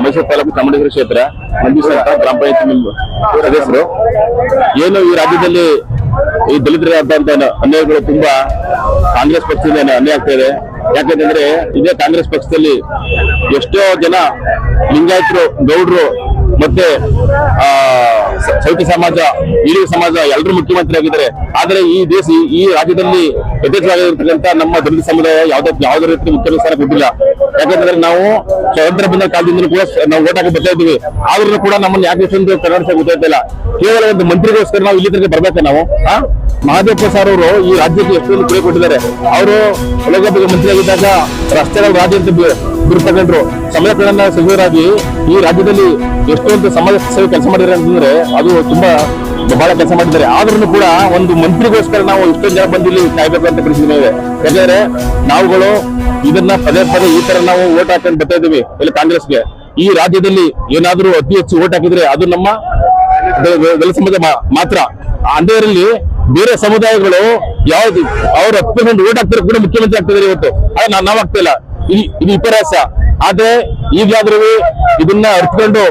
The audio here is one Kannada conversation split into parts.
ಮೈಸೂರು ತಾಲೂಕು ಚಾಮುಂಡೇಶ್ವರಿ ಕ್ಷೇತ್ರ ನಂದೀಶ್ ಅಂತ ಗ್ರಾಮ ಪಂಚಾಯತ್ ಸದಸ್ಯರು. ಏನು ಈ ರಾಜ್ಯದಲ್ಲಿ ಈ ದಲಿತರಾದಂತ ಅನ್ಯಾಯಗಳು ತುಂಬಾ ಕಾಂಗ್ರೆಸ್ ಪಕ್ಷದಿಂದ ಅನ್ಯಾಯ ಆಗ್ತಾ ಇದೆ. ಯಾಕಂತಂದ್ರೆ ಇದೇ ಕಾಂಗ್ರೆಸ್ ಪಕ್ಷದಲ್ಲಿ ಎಷ್ಟೋ ಜನ ಲಿಂಗಾಯತರು, ಗೌಡ್ರು ಮತ್ತೆ ಸೌತಿ ಸಮಾಜ, ಈಳಿ ಸಮಾಜ ಎಲ್ಲರೂ ಮುಖ್ಯಮಂತ್ರಿ ಆಗಿದ್ದಾರೆ. ಆದ್ರೆ ಈ ರಾಜ್ಯದಲ್ಲಿ ಯಥೇಚ್ಛವಾಗಿರ್ತಕ್ಕಂಥ ನಮ್ಮ ದಲಿತ ಸಮುದಾಯ ಯಾವುದೇ ರೀತಿ ಮುಖ್ಯಮಂತ್ರಿ ಸ್ಥಾನ ಕೊಟ್ಟಿಲ್ಲ. ಯಾಕಂದ್ರೆ ನಾವು ಸ್ವಾತಂತ್ರ್ಯ ಬಂದ ಕಾಲದಿಂದ ಕೂಡ ನಾವು ಓಟ್ ಹಾಕಿ ಬರ್ತಾ ಇದ್ದೀವಿ. ಆದ್ರೂ ಕೂಡ ನಮ್ಮನ್ನು ಯಾಕೆ ಇಷ್ಟೊಂದು ಕರ್ನಾಟಕ ಗೊತ್ತಾಯ್ತಿಲ್ಲ. ಕೇವಲ ಒಂದು ಮಂತ್ರಿಗೋಸ್ಕರ ನಾವು ಇಲ್ಲಿ ತನಕ ಬರ್ಬೇಕು. ನಾವು ಮಹದೇವಪ್ಪ ಸರ್ ಅವರು ಈ ರಾಜ್ಯಕ್ಕೆ ಎಷ್ಟೊಂದು ಕೊಡುಗೆ ಕೊಟ್ಟಿದ್ದಾರೆ. ಅವರು ಲೋಕಸಭೆಗೆ ಮಂತ್ರಿ ಆಗಿದ್ದಾಗ ರಸ್ತೆಗಳ ರಾಜ್ಯ ಅಂತ ಬಿರು ತಗೊಂಡ್ರು. ಸಮಾಜಗಳನ್ನ ಸಚಿವರಾಗಿ ಈ ರಾಜ್ಯದಲ್ಲಿ ಎಷ್ಟೊಂದು ಸಮಾಜ ಸೇವೆ ಕೆಲಸ ಮಾಡಿದ್ದಾರೆ ಅಂತಂದ್ರೆ ಅದು ತುಂಬಾ ಬಹಳ ಕೆಲಸ ಮಾಡಿದ್ದಾರೆ. ಆದ್ರೂ ಕೂಡ ಒಂದು ಮಂತ್ರಿಗೋಸ್ಕರ ನಾವು ಇಷ್ಟೊಂದು ಜನ ಬಂದಿಲ್ಲಿ ಕಾಯ್ಬೇಕು ಅಂತ ಪರಿಸ್ಥಿತಿ ಇದೆ. ಯಾಕಂದ್ರೆ ನಾವುಗಳು ಇದನ್ನ ಪದೇ ಪದೇ ಈ ತರ ನಾವು ಓಟ್ ಹಾಕೊಂಡು ಬರ್ತಾ ಇದೀವಿ ಇಲ್ಲಿ ಕಾಂಗ್ರೆಸ್ಗೆ. ಈ ರಾಜ್ಯದಲ್ಲಿ ಏನಾದ್ರೂ ಅತಿ ಹೆಚ್ಚು ಓಟ್ ಹಾಕಿದ್ರೆ ಅದು ನಮ್ಮ ದಲಿತ ಸಮುದಾಯ ಮಾತ್ರ. ಅಂದೇರಲ್ಲಿ ಬೇರೆ ಸಮುದಾಯಗಳು ಯಾವ್ದು ಅವ್ರು 10% ಓಟ್ ಹಾಕ್ತಾರೆ ಕೂಡ ಮುಖ್ಯಮಂತ್ರಿ ಆಗ್ತಿದ್ದಾರೆ ಇವತ್ತು. ಆದ್ರೆ ನಾವ್ ಆಗ್ತಾ ಇಲ್ಲ. ಇದು ವಿಪರ್ಯಾಸ. ಆದ್ರೆ ಈಗಾದ್ರೂ ಇದನ್ನ ಅರ್ಥಕೊಂಡು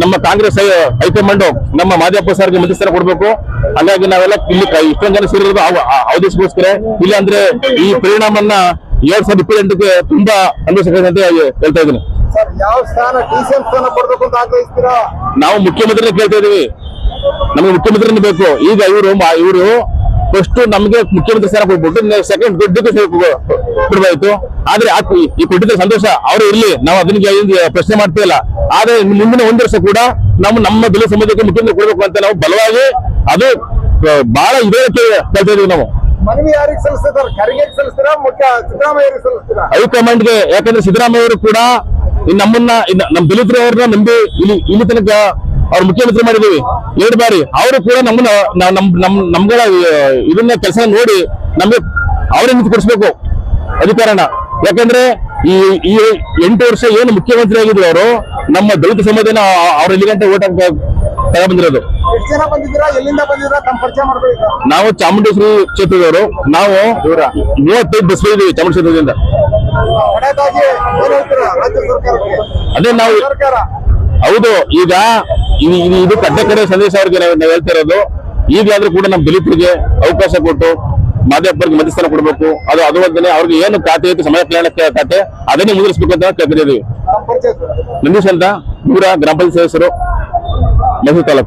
ನಮ್ಮ ಕಾಂಗ್ರೆಸ್ ಹೈಕಮಾಂಡ್ ನಮ್ಮ ಮಹದೇವಪ್ಪ ಸರ್ಗೆ ಮಂತ್ರಿ ಸ್ಥಾನ ಕೊಡ್ಬೇಕು. ಹಾಗಾಗಿ ನಾವೆಲ್ಲ ಇಲ್ಲಿ ಇಷ್ಟೊಂದು ಜನ ಸೇರಿರೋದು ಅವಧಿಗೋಸ್ಕರ. ಇಲ್ಲ ಅಂದ್ರೆ ಈ ಪರಿಣಾಮನ್ನ 2028ಕ್ಕೆ ತುಂಬಾ ಅನುಭವಿಸಬೇಕು ಅಂತ ಹೇಳ್ತಾ ಇದ್ದೀನಿ. ನಾವು ಮುಖ್ಯಮಂತ್ರಿನ ಕೇಳ್ತಾ ಇದೀವಿ. ನಮ್ಗೆ ಮುಖ್ಯಮಂತ್ರಿನ ಬೇಕು. ಈಗ ಇವರು ಫಸ್ಟ್ ನಮ್ಗೆ ಮುಖ್ಯಮಂತ್ರಿ ಸ್ಥಾನ ಕೊಟ್ಬಿಟ್ಟು ಸೆಕೆಂಡ್ ದುಡ್ಡಿಗೆ ಕೊಡ್ಬಾಯ್ತು. ಆದ್ರೆ ಈ ಕೊಟ್ಟಿದ್ರೆ ಸಂತೋಷ, ಅವರು ಇರ್ಲಿ, ನಾವು ಅದನ್ನ ಪ್ರಶ್ನೆ ಮಾಡ್ತಾ ಇಲ್ಲ. ಆದ್ರೆ ಮುಂದಿನ 1 ವರ್ಷ ಕೂಡ ನಮ್ಮ ದಲಿತ ಸಮಾಜಕ್ಕೆ ಮುಖ್ಯಮಂತ್ರಿ ಕೊಡ್ಬೇಕು ಅಂತ ನಾವು ಬಲವಾಗಿ ಅದು ಬಹಳ ಇದೇ ಕೇಳ್ತಾ ಇದೀವಿ ನಾವು. ಹೈಕಮಾಂಡ್ಗೆ. ಯಾಕಂದ್ರೆ ಸಿದ್ದರಾಮಯ್ಯ ಅವರು ಕೂಡ ನಮ್ಮನ್ನ ನಮ್ಮ ದಲಿತರವ್ರನ್ನ ನಂಬಿ ಇಲ್ಲಿ ತನಕ ಅವ್ರು ಮುಖ್ಯಮಂತ್ರಿ ಮಾಡಿದೀವಿ 2 ಬಾರಿ. ಅವರು ಕೂಡ ನಮ್ಗಳ ಇದನ್ನ ಕೆಲಸ ನೋಡಿ ನಮ್ಗೆ ಅವರೇ ನಿಂತು ಕೊಡಿಸ್ಬೇಕು ಅಧಿಕಾರನ. ಯಾಕಂದ್ರೆ ಈ 8 ವರ್ಷ ಏನು ಮುಖ್ಯಮಂತ್ರಿ ಆಗಿದ್ರು ಅವರು, ನಮ್ಮ ದಲಿತ ಸಮಾಜನ ಅವ್ರ ಇಲ್ಲಿ ಗಂಟೆ ಓಟ್ ತಗೊಂಡ್ಬಂದಿರೋದು. ನಾವು ಚಾಮುಂಡೇಶ್ವರಿ ಕ್ಷೇತ್ರದವರು. ನಾವು 35 ಬಸ್ ಇದ್ದೀವಿ ಚಾಮುಂಡೇಶ್ವರಿ ಕ್ಷೇತ್ರದಿಂದ. ಅದೇ ನಾವು ಹೌದು. ಈಗ ಇದು ಕಡ್ಡೆ ಕಡೆ ಸಂದೇಶ ಅವ್ರಿಗೆ ನಾವು ಹೇಳ್ತಾ ಇರೋದು. ಈಗಾದ್ರೂ ಕೂಡ ನಮ್ಮ ದಲಿತರಿಗೆ ಅವಕಾಶ ಕೊಟ್ಟು ಮಹದೇವಪ್ಪರಿಗೆ ಮಂತ್ರಿ ಸ್ಥಾನ ಕೊಡ್ಬೇಕು. ಅದು ಒಂದನೇ ಅವ್ರಿಗೆ ಏನು ಖಾತೆ ಐತೆ ಸಮಾಜ ಕಲ್ಯಾಣ ಖಾತೆ ಅದನ್ನೇ ಮುಂದುವರಿಸಬೇಕು ಅಂತ ಕೇಳ್ತಿದ್ದೀವಿ. ನಂದೀಶ್ ಅಂತ ಗ್ರಾಮ ಪಂಚಾಯತ್ ಸದಸ್ಯರು, ಮೈಸೂರು ತಾಲೂಕು.